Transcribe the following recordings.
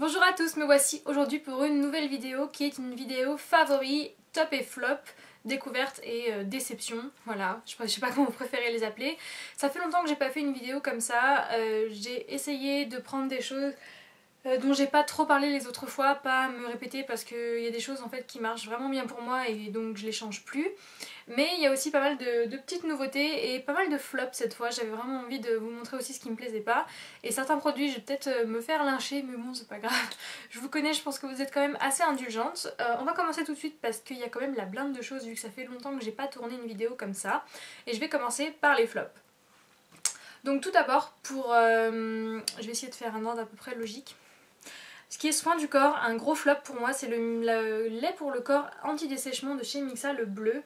Bonjour à tous, me voici aujourd'hui pour une nouvelle vidéo qui est une vidéo favori, top et flop, découverte et déception, voilà, je sais pas comment vous préférez les appeler. Ça fait longtemps que j'ai pas fait une vidéo comme ça, j'ai essayé de prendre des choses dont j'ai pas trop parlé les autres fois, pas me répéter parce qu'il y a des choses en fait qui marchent vraiment bien pour moi et donc je les change plus. Mais il y a aussi pas mal de petites nouveautés et pas mal de flops cette fois, j'avais vraiment envie de vous montrer aussi ce qui me plaisait pas. Et certains produits je vais peut-être me faire lyncher mais bon c'est pas grave, je vous connais, je pense que vous êtes quand même assez indulgente. On va commencer tout de suite parce qu'il y a quand même la blinde de choses vu que ça fait longtemps que j'ai pas tourné une vidéo comme ça. Et je vais commencer par les flops. Donc tout d'abord pour... je vais essayer de faire un ordre à peu près logique. Ce qui est soin du corps, un gros flop pour moi, c'est le lait pour le corps anti-dessèchement de chez Mixa, le bleu.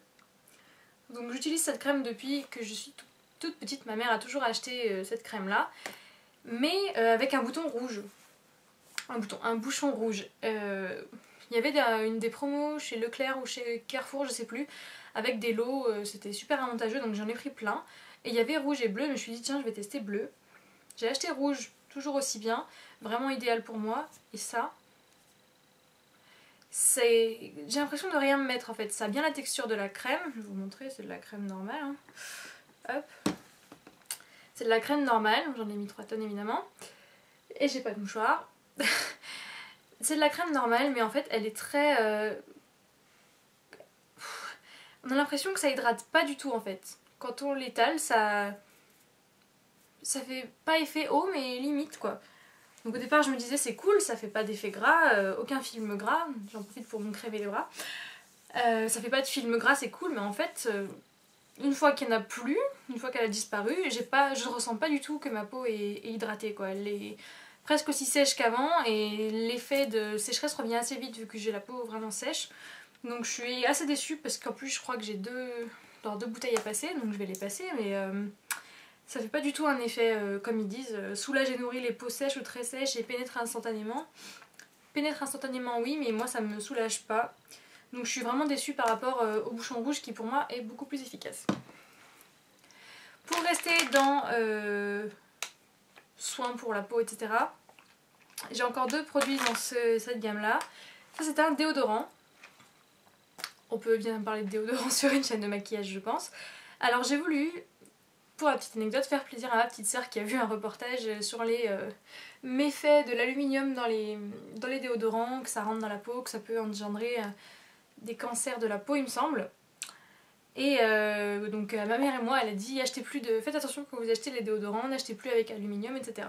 Donc j'utilise cette crème depuis que je suis toute petite, ma mère a toujours acheté cette crème là, mais avec un bouton rouge. Un bouchon rouge. Il y avait des promos chez Leclerc ou chez Carrefour, je sais plus, avec des lots, c'était super avantageux donc j'en ai pris plein. Et il y avait rouge et bleu, je me suis dit tiens je vais tester bleu. J'ai acheté rouge, toujours aussi bien, vraiment idéal pour moi. Et ça, j'ai l'impression de rien me mettre en fait. Ça a bien la texture de la crème, je vais vous montrer, c'est de la crème normale. Hein. Hop. C'est de la crème normale, j'en ai mis 3 tonnes évidemment. Et j'ai pas de mouchoir. C'est de la crème normale mais en fait elle est très... On a l'impression que ça hydrate pas du tout en fait. Quand on l'étale ça fait pas effet eau mais limite quoi. Donc au départ je me disais c'est cool, ça fait pas d'effet gras, aucun film gras, j'en profite pour me crever les bras. Ça fait pas de film gras, c'est cool, mais en fait une fois qu'il n'y en a plus, une fois qu'elle a disparu, je ressens pas du tout que ma peau est hydratée quoi. Elle est presque aussi sèche qu'avant et l'effet de sécheresse revient assez vite vu que j'ai la peau vraiment sèche. Donc je suis assez déçue parce qu'en plus je crois que j'ai deux bouteilles à passer, donc je vais les passer mais... ça fait pas du tout un effet, comme ils disent, soulage et nourrit les peaux sèches ou très sèches et pénètre instantanément. Pénètre instantanément oui, mais moi ça me soulage pas. Donc je suis vraiment déçue par rapport au bouchon rouge qui pour moi est beaucoup plus efficace. Pour rester dans soins pour la peau, etc. J'ai encore deux produits dans cette gamme là. Ça c'est un déodorant. On peut bien parler de déodorant sur une chaîne de maquillage je pense. Alors j'ai voulu... Pour la petite anecdote, faire plaisir à ma petite sœur qui a vu un reportage sur les méfaits de l'aluminium dans les déodorants, que ça rentre dans la peau, que ça peut engendrer des cancers de la peau il me semble. Et donc ma mère et moi elle a dit faites attention quand vous achetez les déodorants, n'achetez plus avec aluminium etc.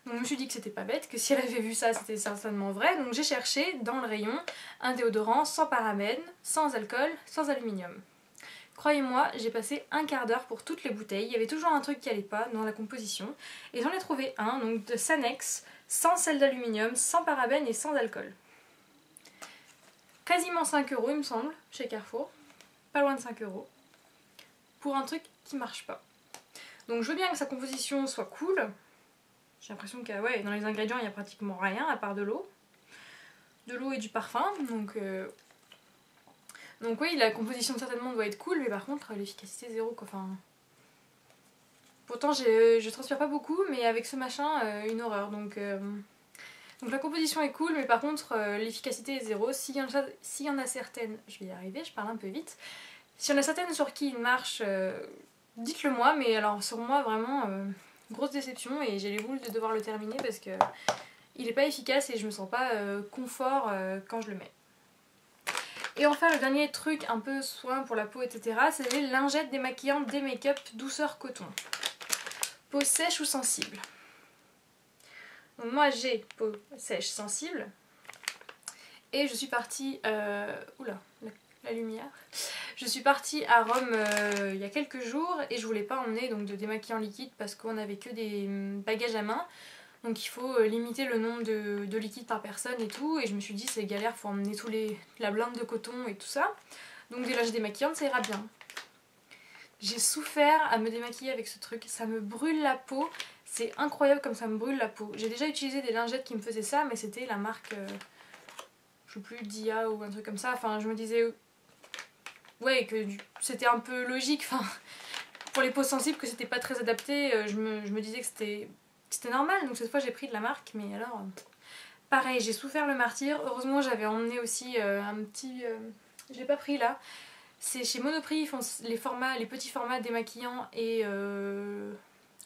Donc je me suis dit que c'était pas bête, que si elle avait vu ça c'était certainement vrai, donc j'ai cherché dans le rayon un déodorant sans parabènes, sans alcool, sans aluminium. Croyez-moi, j'ai passé un quart d'heure pour toutes les bouteilles, il y avait toujours un truc qui allait pas dans la composition. Et j'en ai trouvé un, donc de Sanex, sans sel d'aluminium, sans parabènes et sans alcool. Quasiment 5 € il me semble, chez Carrefour. Pas loin de 5 €. Pour un truc qui marche pas. Donc je veux bien que sa composition soit cool. J'ai l'impression que ouais, dans les ingrédients il n'y a pratiquement rien à part de l'eau. De l'eau et du parfum, donc oui, la composition certainement doit être cool, mais par contre l'efficacité zéro quoi. Enfin... Pourtant je transpire pas beaucoup, mais avec ce machin, une horreur. Donc la composition est cool, mais par contre l'efficacité est zéro. S'il y en a certaines, je vais y arriver, je parle un peu vite. S'il y en a certaines sur qui il marche, dites-le moi, mais alors sur moi vraiment grosse déception et j'ai les boules de devoir le terminer parce que il est pas efficace et je me sens pas confort quand je le mets. Et enfin le dernier truc un peu soin pour la peau etc, c'est les lingettes démaquillantes des make-up douceur coton. Peau sèche ou sensible. Donc moi j'ai peau sèche sensible et je suis partie... oula, la lumière. Je suis partie à Rome il y a quelques jours et je voulais pas emmener donc, de démaquillant liquide parce qu'on avait que des bagages à main. Donc il faut limiter le nombre de liquides par personne et tout. Et je me suis dit c'est galère, faut emmener la blinde de coton et tout ça. Donc des lingettes démaquillantes ça ira bien. J'ai souffert à me démaquiller avec ce truc. Ça me brûle la peau. C'est incroyable comme ça me brûle la peau. J'ai déjà utilisé des lingettes qui me faisaient ça mais c'était la marque... je sais plus, Dia ou un truc comme ça. Enfin je me disais... Ouais que c'était un peu logique. Enfin, pour les peaux sensibles que c'était pas très adapté. Je me disais que c'était normal, donc cette fois j'ai pris de la marque, mais alors Pareil, j'ai souffert le martyre. Heureusement, j'avais emmené aussi un petit... je l'ai pas pris là. C'est chez Monoprix, ils font les petits formats démaquillants et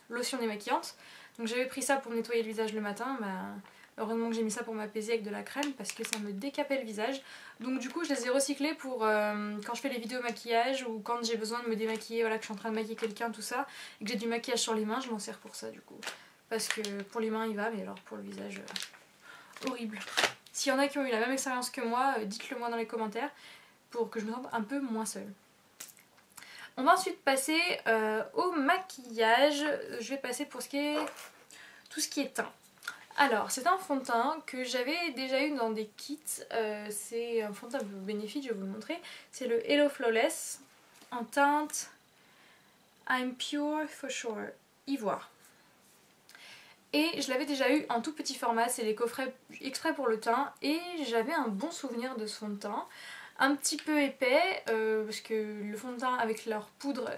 lotion démaquillante. Donc j'avais pris ça pour nettoyer le visage le matin. Bah, heureusement que j'ai mis ça pour m'apaiser avec de la crème parce que ça me décapait le visage. Donc du coup je les ai recyclés pour quand je fais les vidéos maquillage ou quand j'ai besoin de me démaquiller, voilà, que je suis en train de maquiller quelqu'un, tout ça, et que j'ai du maquillage sur les mains, je m'en sers pour ça du coup. Parce que pour les mains il va, mais alors pour le visage, horrible. S'il y en a qui ont eu la même expérience que moi, dites-le moi dans les commentaires pour que je me sente un peu moins seule. On va ensuite passer au maquillage. Je vais passer pour tout ce qui est teint. Alors, c'est un fond de teint que j'avais déjà eu dans des kits. C'est un fond de teint un peu bénéfique, je vais vous le montrer. C'est le Hello Flawless en teinte I'm Pure for Sure Ivoire. Et je l'avais déjà eu en tout petit format, c'est les coffrets exprès pour le teint. Et j'avais un bon souvenir de ce fond de teint. Un petit peu épais, parce que le fond de teint avec leur poudre,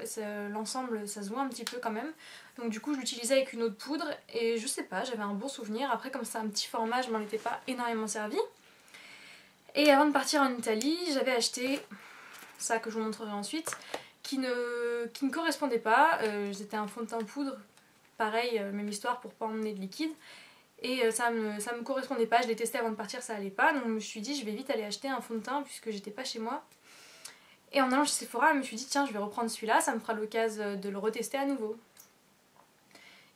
l'ensemble ça se voit un petit peu quand même. Donc du coup je l'utilisais avec une autre poudre et je sais pas, j'avais un bon souvenir. Après comme c'est un petit format, je m'en étais pas énormément servi. Et avant de partir en Italie, j'avais acheté ça que je vous montrerai ensuite, qui ne correspondait pas. C'était un fond de teint poudre, pareil, même histoire pour pas emmener de liquide. Et ça me correspondait pas, je l'ai testé avant de partir, ça allait pas. Donc je me suis dit je vais vite aller acheter un fond de teint puisque j'étais pas chez moi. Et en allant chez Sephora, je me suis dit tiens je vais reprendre celui-là, ça me fera l'occasion de le retester à nouveau.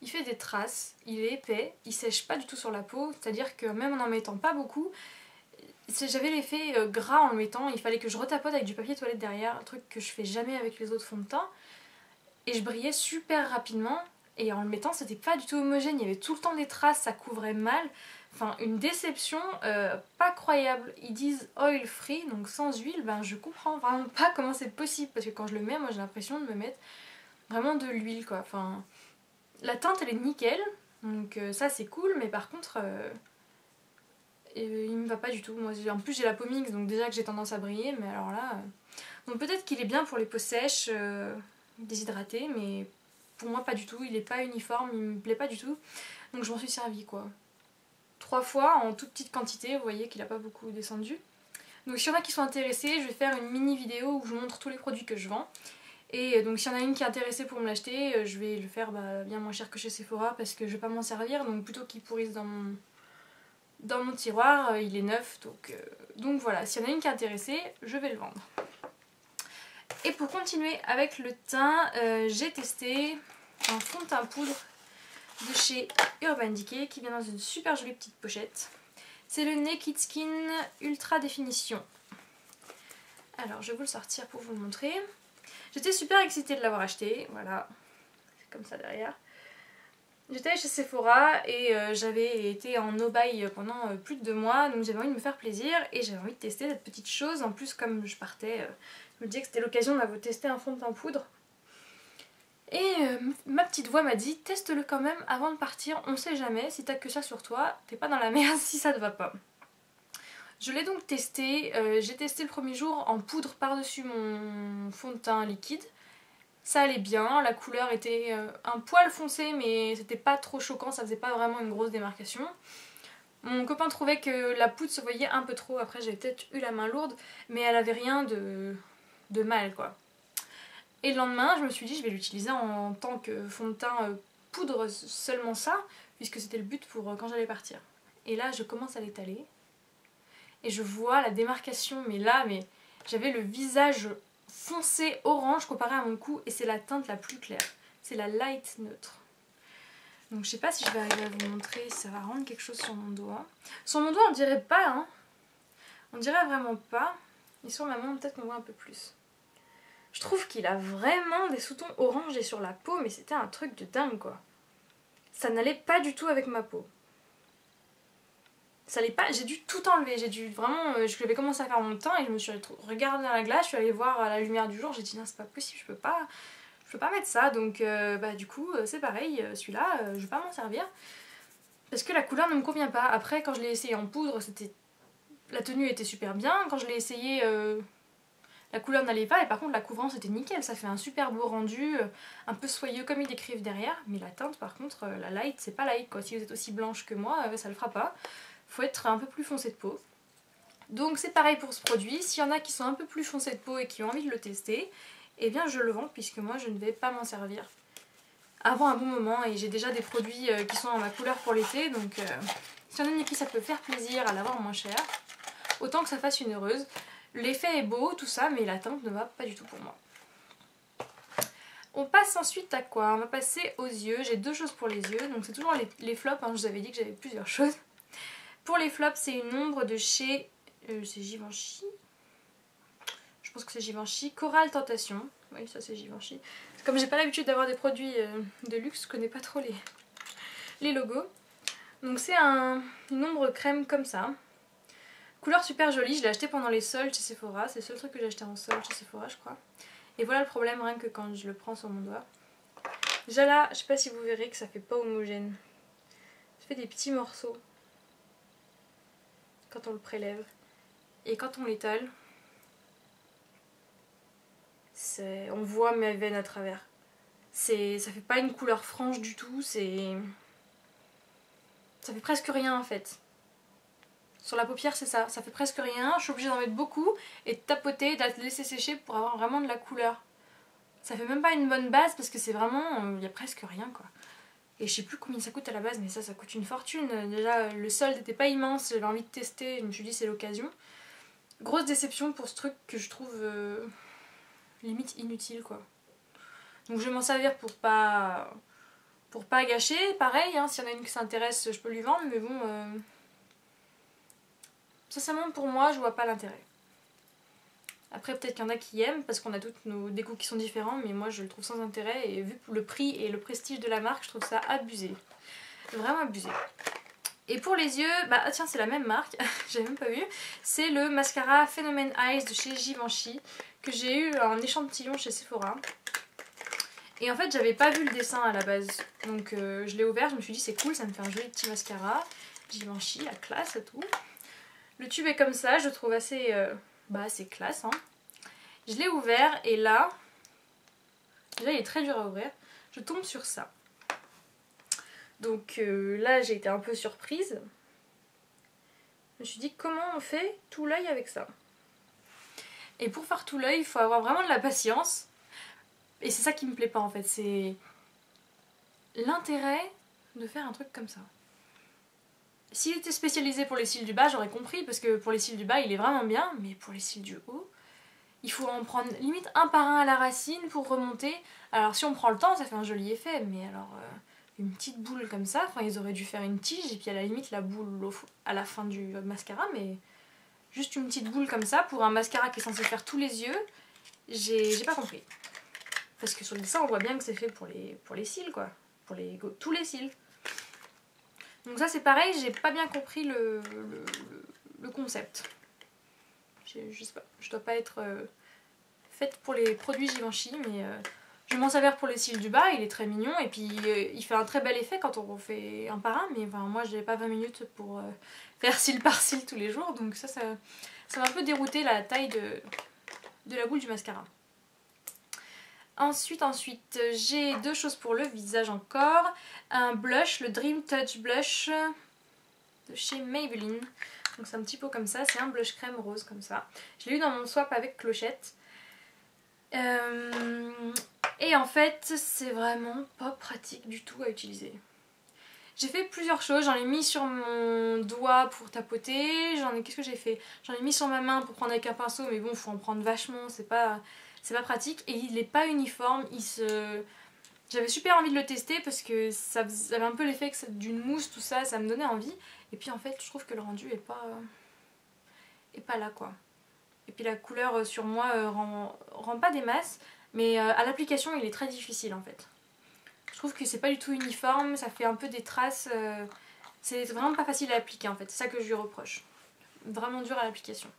Il fait des traces, il est épais, il sèche pas du tout sur la peau, c'est-à-dire que même en mettant pas beaucoup, j'avais l'effet gras en le mettant, il fallait que je retapote avec du papier toilette derrière, un truc que je fais jamais avec les autres fonds de teint. Et je brillais super rapidement. Et en le mettant, c'était pas du tout homogène, il y avait tout le temps des traces, ça couvrait mal. Enfin, une déception pas croyable. Ils disent oil free, donc sans huile, ben je comprends vraiment pas comment c'est possible. Parce que quand je le mets, moi j'ai l'impression de me mettre vraiment de l'huile quoi. Enfin, la teinte elle est nickel, donc ça c'est cool, mais par contre, il me va pas du tout. Moi, en plus j'ai la peau mixte, donc déjà que j'ai tendance à briller, mais alors là... Donc peut-être qu'il est bien pour les peaux sèches, déshydratées, mais... Pour moi pas du tout, il est pas uniforme, il me plaît pas du tout. Donc je m'en suis servi quoi. 3 fois en toute petite quantité, vous voyez qu'il a pas beaucoup descendu. Donc s'il y en a qui sont intéressés, je vais faire une mini vidéo où je vous montre tous les produits que je vends. Et donc s'il y en a une qui est intéressée pour me l'acheter, je vais le faire bien moins cher que chez Sephora parce que je vais pas m'en servir. Donc plutôt qu'il pourrisse dans mon tiroir, il est neuf. Donc voilà, s'il y en a une qui est intéressée, je vais le vendre. Et pour continuer avec le teint, j'ai testé un fond de teint poudre de chez Urban Decay qui vient dans une super jolie petite pochette. C'est le Naked Skin Ultra Définition. Alors je vais vous le sortir pour vous le montrer. J'étais super excitée de l'avoir acheté, voilà, c'est comme ça derrière. J'étais allée chez Sephora et j'avais été en no-buy pendant plus de 2 mois, donc j'avais envie de me faire plaisir et j'avais envie de tester cette petite chose. En plus comme je partais... je me disais que c'était l'occasion d'avoir testé un fond de teint poudre. Et ma petite voix m'a dit teste-le quand même avant de partir, on sait jamais, si t'as que ça sur toi, t'es pas dans la merde si ça te va pas. Je l'ai donc testé, j'ai testé le premier jour en poudre par-dessus mon fond de teint liquide. Ça allait bien, la couleur était un poil foncé mais c'était pas trop choquant, ça faisait pas vraiment une grosse démarcation. Mon copain trouvait que la poudre se voyait un peu trop, après j'avais peut-être eu la main lourde, mais elle avait rien de mal quoi. Et le lendemain je me suis dit je vais l'utiliser en tant que fond de teint poudre, seulement ça, puisque c'était le but pour quand j'allais partir. Et là je commence à l'étaler et je vois la démarcation, mais j'avais le visage foncé orange comparé à mon cou et c'est la teinte la plus claire, c'est la light neutre. Donc je sais pas si je vais arriver à vous montrer si ça va rendre quelque chose sur mon doigt. Sur mon doigt on dirait pas hein, on dirait vraiment pas, et sur ma main peut-être qu'on voit un peu plus. Je trouve qu'il a vraiment des sous-tons orange et sur la peau, mais c'était un truc de dingue quoi. Ça n'allait pas du tout avec ma peau. Ça allait pas, j'ai dû tout enlever, j'ai dû vraiment, je vais commencer à faire mon teint et je me suis regardée dans la glace, je suis allée voir à la lumière du jour, j'ai dit non c'est pas possible, je peux pas mettre ça, donc du coup c'est pareil, celui-là je vais pas m'en servir parce que la couleur ne me convient pas. Après quand je l'ai essayé en poudre, la tenue était super bien, quand je l'ai essayé la couleur n'allait pas et par contre la couvrance était nickel, ça fait un super beau rendu, un peu soyeux comme ils décrivent derrière, mais la teinte par contre, la light c'est pas light quoi, si vous êtes aussi blanche que moi ça le fera pas. faut être un peu plus foncé de peau. Donc c'est pareil pour ce produit, s'il y en a qui sont un peu plus foncés de peau et qui ont envie de le tester, eh bien je le vends puisque moi je ne vais pas m'en servir avant un bon moment et j'ai déjà des produits qui sont dans ma couleur pour l'été, donc si y en a qui ça peut faire plaisir à l'avoir moins cher, autant que ça fasse une heureuse. L'effet est beau, tout ça, mais la teinte ne va pas du tout pour moi. On passe ensuite à quoi? On va passer aux yeux. J'ai deux choses pour les yeux, donc c'est toujours les flops, hein. Je vous avais dit que j'avais plusieurs choses. Pour les flops, c'est une ombre de chez... c'est Givenchy. Je pense que c'est Givenchy. Coral Tentation. Oui, ça c'est Givenchy. Comme j'ai pas l'habitude d'avoir des produits de luxe, je connais pas trop les logos. Donc c'est une ombre crème comme ça. Couleur super jolie, je l'ai acheté pendant les soldes chez Sephora. C'est le seul truc que j'ai acheté en solde chez Sephora, je crois. Et voilà le problème, rien que quand je le prends sur mon doigt. Déjà là, je sais pas si vous verrez que ça fait pas homogène. Ça fait des petits morceaux quand on le prélève. Et quand on l'étale, on voit mes veines à travers. Ça fait pas une couleur franche du tout, ça fait presque rien en fait. Sur la paupière c'est ça fait presque rien, je suis obligée d'en mettre beaucoup et de tapoter, de la laisser sécher pour avoir vraiment de la couleur. Ça fait même pas une bonne base parce que c'est vraiment, il y a presque rien quoi. Et je sais plus combien ça coûte à la base, mais ça coûte une fortune. Déjà le solde n'était pas immense, j'avais envie de tester, je me suis dit c'est l'occasion. Grosse déception pour ce truc que je trouve limite inutile quoi. Donc je vais m'en servir pour pas gâcher, pareil, hein, s'il y en a une qui s'intéresse je peux lui vendre, mais bon... sincèrement pour moi je vois pas l'intérêt. Après peut-être qu'il y en a qui aiment parce qu'on a tous des goûts qui sont différents, mais moi je le trouve sans intérêt et vu le prix et le prestige de la marque je trouve ça abusé. Vraiment abusé. Et pour les yeux, bah tiens c'est la même marque, j'avais même pas vu. C'est le mascara Phenomen Eyes de chez Givenchy que j'ai eu en échantillon chez Sephora. Et en fait j'avais pas vu le dessin à la base, donc je l'ai ouvert, je me suis dit c'est cool, ça me fait un joli petit mascara. Givenchy, la classe et tout. Le tube est comme ça, je le trouve assez, assez classe. Hein. Je l'ai ouvert et là, déjà il est très dur à ouvrir, je tombe sur ça. Donc là j'ai été un peu surprise. Je me suis dit comment on fait tout l'œil avec ça. Et pour faire tout l'œil il faut avoir vraiment de la patience. Et c'est ça qui me plaît pas en fait, c'est l'intérêt de faire un truc comme ça. S'il était spécialisé pour les cils du bas, j'aurais compris, parce que pour les cils du bas, il est vraiment bien, mais pour les cils du haut, il faut en prendre limite un par un à la racine pour remonter. Alors si on prend le temps, ça fait un joli effet, mais alors une petite boule comme ça, enfin ils auraient dû faire une tige et puis à la limite la boule à la fin du mascara, mais juste une petite boule comme ça pour un mascara qui est censé faire tous les yeux, j'ai pas compris. Parce que sur le dessin, on voit bien que c'est fait pour les cils, quoi. Pour tous les cils. Donc ça, c'est pareil, j'ai pas bien compris le concept. Je sais pas, je dois pas être faite pour les produits Givenchy, mais je m'en servir pour les cils du bas, il est très mignon. Et puis, il fait un très bel effet quand on fait un par un, mais enfin, moi, j'ai pas 20 minutes pour faire cil par cil tous les jours. Donc ça m'a un peu dérouté la taille de la boule du mascara. Ensuite, j'ai deux choses pour le visage encore. Un blush, le Dream Touch Blush de chez Maybelline. Donc c'est un petit pot comme ça, c'est un blush crème rose comme ça. Je l'ai eu dans mon swap avec Clochette. Et en fait, c'est vraiment pas pratique du tout à utiliser. J'ai fait plusieurs choses, j'en ai mis sur mon doigt pour tapoter, qu'est-ce que j'ai fait? J'en ai mis sur ma main pour prendre avec un pinceau, mais bon, faut en prendre vachement, c'est pas pratique et il n'est pas uniforme. J'avais super envie de le tester parce que ça avait un peu l'effet d'une mousse, tout ça, ça me donnait envie. Et puis en fait, je trouve que le rendu est pas là quoi. Et puis la couleur sur moi rend pas des masses, mais à l'application il est très difficile en fait. Je trouve que c'est pas du tout uniforme, ça fait un peu des traces. C'est vraiment pas facile à appliquer en fait, c'est ça que je lui reproche. Vraiment dur à l'application.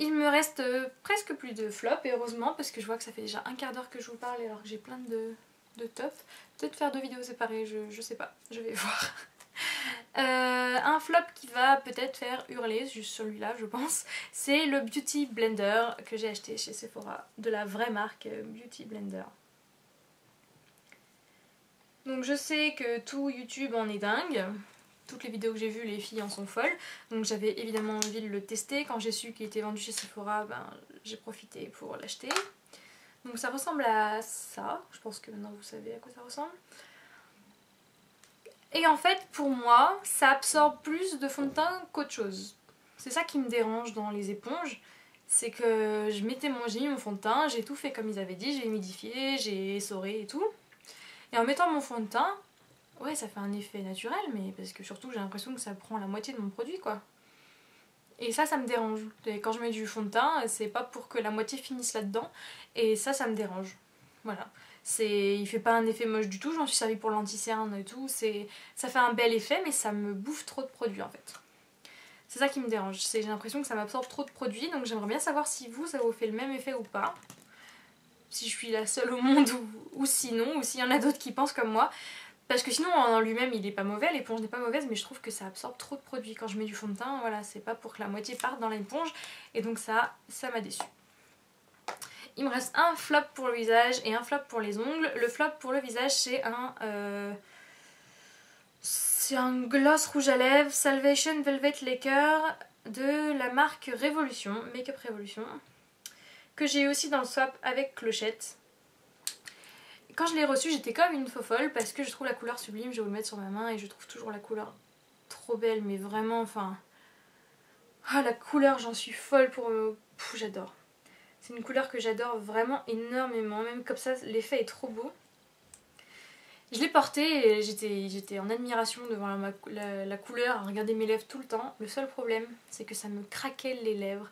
Il me reste presque plus de flops et heureusement parce que je vois que ça fait déjà un quart d'heure que je vous parle alors que j'ai plein de tops. Peut-être faire deux vidéos séparées, je sais pas, je vais voir. Un flop qui va peut-être faire hurler, juste celui-là je pense, c'est le Beauty Blender que j'ai acheté chez Sephora, de la vraie marque Beauty Blender. Donc je sais que tout YouTube en est dingue, toutes les vidéos que j'ai vues, les filles en sont folles. Donc j'avais évidemment envie de le tester. Quand j'ai su qu'il était vendu chez Sephora, ben, j'ai profité pour l'acheter. Donc ça ressemble à ça. Je pense que maintenant vous savez à quoi ça ressemble. Et en fait, pour moi, ça absorbe plus de fond de teint qu'autre chose. C'est ça qui me dérange dans les éponges. C'est que j'ai mis mon fond de teint, j'ai tout fait comme ils avaient dit, j'ai humidifié, j'ai essoré et tout. Et en mettant mon fond de teint, ouais, ça fait un effet naturel, mais parce que surtout j'ai l'impression que ça prend la moitié de mon produit, quoi. Et ça me dérange. Et quand je mets du fond de teint, c'est pas pour que la moitié finisse là-dedans. Et ça me dérange. Voilà. Il fait pas un effet moche du tout, j'en suis servie pour l'anti-cerne et tout. Ça fait un bel effet, mais ça me bouffe trop de produits en fait. C'est ça qui me dérange. J'ai l'impression que ça m'absorbe trop de produits, donc j'aimerais bien savoir si vous, ça vous fait le même effet ou pas. Si je suis la seule au monde ou sinon, ou s'il y en a d'autres qui pensent comme moi. Parce que sinon en lui-même il est pas mauvais, l'éponge n'est pas mauvaise, mais je trouve que ça absorbe trop de produits. Quand je mets du fond de teint, voilà, c'est pas pour que la moitié parte dans l'éponge, et donc ça m'a déçue. Il me reste un flop pour le visage et un flop pour les ongles. Le flop pour le visage, c'est un gloss rouge à lèvres Salvation Velvet Laker de la marque Révolution, Make-up Révolution, que j'ai eu aussi dans le swap avec Clochette. Quand je l'ai reçu, j'étais comme une faux folle parce que je trouve la couleur sublime. Je vais vous le mettre sur ma main et je trouve toujours la couleur trop belle, mais vraiment, enfin... Ah, la couleur, j'en suis folle pour... j'adore. C'est une couleur que j'adore vraiment énormément, même comme ça, l'effet est trop beau. Je l'ai porté et j'étais en admiration devant la couleur, à regarder mes lèvres tout le temps. Le seul problème, c'est que ça me craquait les lèvres.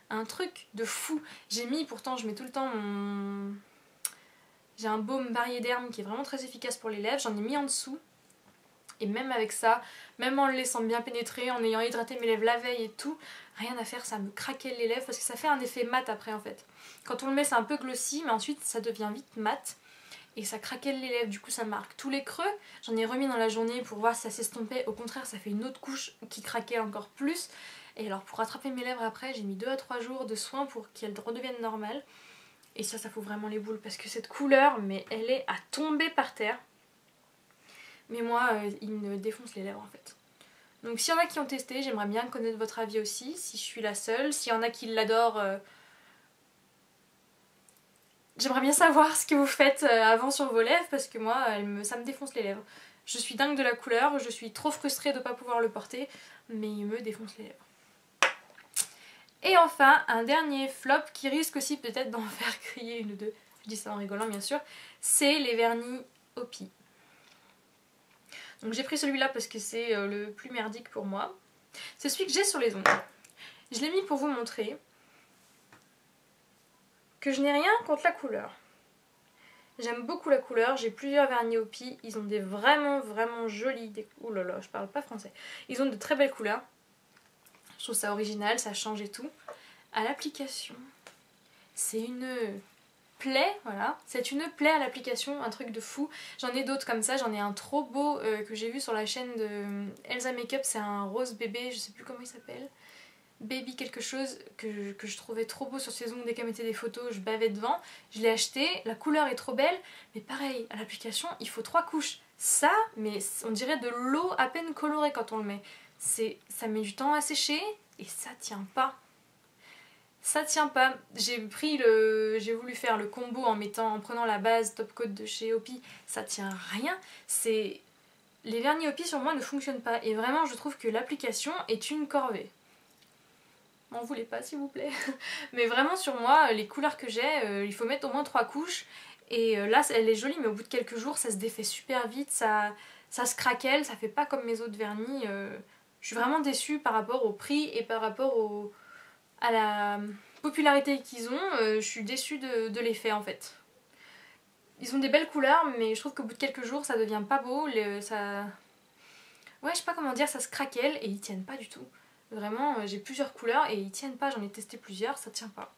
Un truc de fou. J'ai mis, pourtant je mets tout le temps mon... J'ai un baume Barrier-Derme qui est vraiment très efficace pour les lèvres, j'en ai mis en dessous. Et même avec ça, même en le laissant bien pénétrer, en ayant hydraté mes lèvres la veille et tout, rien à faire, ça me craquait les lèvres parce que ça fait un effet mat après en fait. Quand on le met c'est un peu glossy, mais ensuite ça devient vite mat. Et ça craquait les lèvres, du coup ça marque tous les creux. J'en ai remis dans la journée pour voir si ça s'estompait. Au contraire, ça fait une autre couche qui craquait encore plus. Et alors pour rattraper mes lèvres après, j'ai mis 2 à 3 jours de soins pour qu'elles redeviennent normales. Et ça fout vraiment les boules parce que cette couleur, mais elle est à tomber par terre. Mais moi, il me défonce les lèvres en fait. Donc s'il y en a qui ont testé, j'aimerais bien connaître votre avis aussi, si je suis la seule. S'il y en a qui l'adorent, j'aimerais bien savoir ce que vous faites avant sur vos lèvres parce que moi, ça me défonce les lèvres. Je suis dingue de la couleur, je suis trop frustrée de ne pas pouvoir le porter, mais il me défonce les lèvres. Et enfin, un dernier flop qui risque aussi peut-être d'en faire crier une ou deux, je dis ça en rigolant bien sûr, c'est les vernis Hopi. Donc j'ai pris celui-là parce que c'est le plus merdique pour moi. C'est celui que j'ai sur les ongles. Je l'ai mis pour vous montrer que je n'ai rien contre la couleur. J'aime beaucoup la couleur, j'ai plusieurs vernis Hopi, ils ont des vraiment jolis... Ouh là là, je parle pas français. Ils ont de très belles couleurs. Je trouve ça original, ça change et tout. À l'application, c'est une plaie, voilà. C'est une plaie à l'application, un truc de fou. J'en ai d'autres comme ça, j'en ai un trop beau que j'ai vu sur la chaîne de Elsa Makeup, c'est un rose bébé, je sais plus comment il s'appelle. Baby quelque chose que je trouvais trop beau sur ses ongles. Dès qu'elle mettait des photos, je bavais devant. Je l'ai acheté, la couleur est trop belle, mais pareil, à l'application, il faut 3 couches. Ça, mais on dirait de l'eau à peine colorée quand on le met. Ça met du temps à sécher et ça tient pas. Ça tient pas. J'ai voulu faire le combo en prenant la base Top Coat de chez Hopi. Ça tient rien. Les vernis Hopi sur moi ne fonctionnent pas. Et vraiment, je trouve que l'application est une corvée. M'en voulez pas s'il vous plaît. Mais vraiment sur moi, les couleurs que j'ai, il faut mettre au moins 3 couches. Et là, elle est jolie, mais au bout de quelques jours, ça se défait super vite. Ça se craquelle, ça fait pas comme mes autres vernis. Je suis vraiment déçue par rapport au prix et par rapport à la popularité qu'ils ont. Je suis déçue de l'effet en fait. Ils ont des belles couleurs, mais je trouve qu'au bout de quelques jours, ça devient pas beau. Ouais, je sais pas comment dire, ça se craquelle et ils tiennent pas du tout. Vraiment, j'ai plusieurs couleurs et ils tiennent pas. J'en ai testé plusieurs, ça tient pas.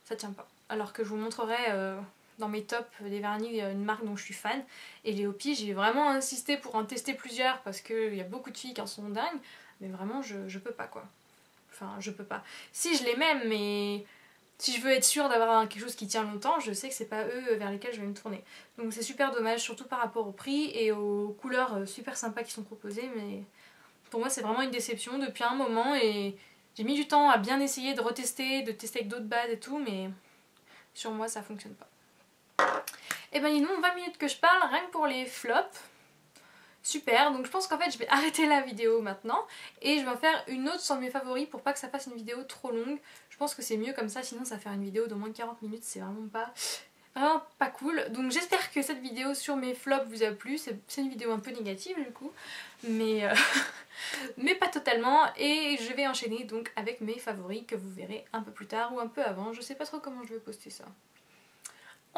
Ça tient pas. Alors que je vous montrerai dans mes tops des vernis une marque dont je suis fan. Et les Hopi, j'ai vraiment insisté pour en tester plusieurs parce qu'il y a beaucoup de filles qui en sont dingues. Mais vraiment, je peux pas quoi. Enfin, je peux pas. Si je les mets, mais si je veux être sûre d'avoir quelque chose qui tient longtemps, je sais que c'est pas eux vers lesquels je vais me tourner. Donc c'est super dommage, surtout par rapport au prix et aux couleurs super sympas qui sont proposées, mais Pour moi c'est vraiment une déception depuis un moment et j'ai mis du temps à bien essayer de retester, de tester avec d'autres bases et tout, mais sur moi ça fonctionne pas. Et ben dis donc, 20 minutes que je parle rien que pour les flops. Super, donc je pense qu'en fait je vais arrêter la vidéo maintenant et je vais en faire une autre sur mes favoris pour pas que ça fasse une vidéo trop longue. Je pense que c'est mieux comme ça, sinon ça va faire une vidéo d'au moins 40 minutes, c'est vraiment pas cool. Donc j'espère que cette vidéo sur mes flops vous a plu, c'est une vidéo un peu négative du coup, mais, mais pas totalement. Et je vais enchaîner donc avec mes favoris que vous verrez un peu plus tard ou un peu avant, je sais pas trop comment je vais poster ça.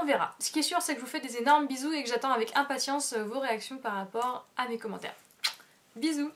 On verra. Ce qui est sûr, c'est que je vous fais des énormes bisous et que j'attends avec impatience vos réactions par rapport à mes commentaires. Bisous!